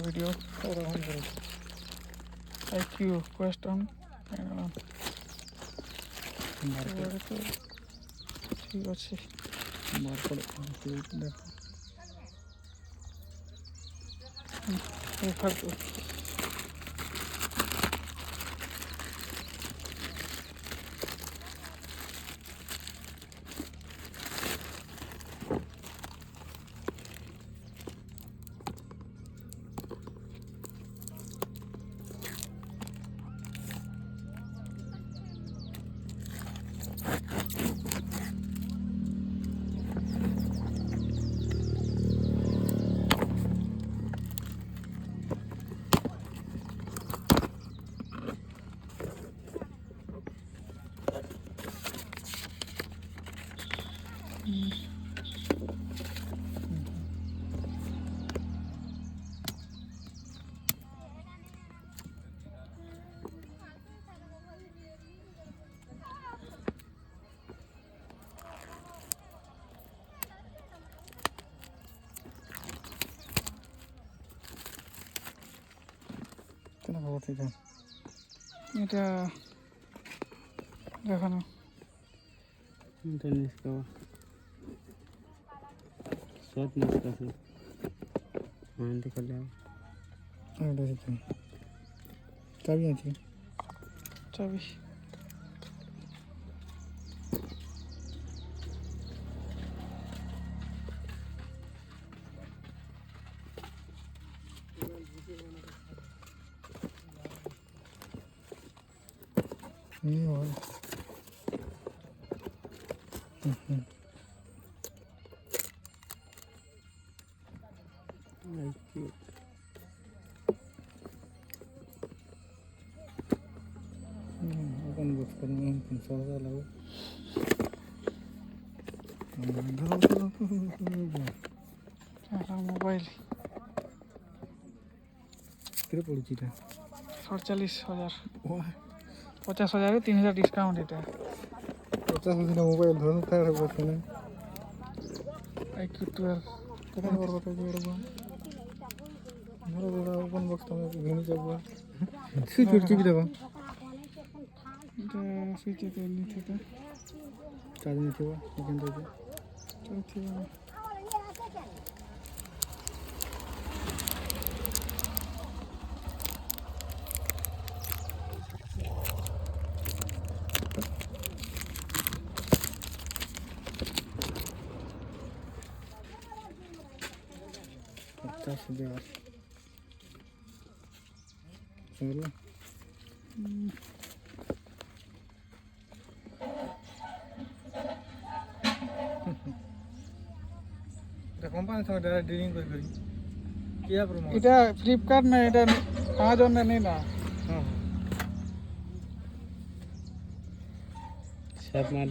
video IQ question ঠিক আছে বার করে দেখো এটা দেখানো চাবি আছে চাবি open box करना है 500 लगो মোবাইল কেটে পড়েছি এটা 47,000 50,000 3,000 ডিসকাউন্ট এটা 50,000 মোবাইল ধরুন তার বসে না IQ 12 কেমন বড় কথা বড় বড় ওপেন বক্স তো ঘিনি যাব সুইচ উঠছি কি দেখো এটা সুইচ এতে নি থেকে চার্জ নি থিবা এখান থেকে চার্জ থিবা $50,000 चलो কোম্পানি সঙ্গে ডাইরেক্ট ডিলিং করি কি এটা ফ্লিপকার্ট না এটা Amazon না নেই না হ্যাঁ সব মাল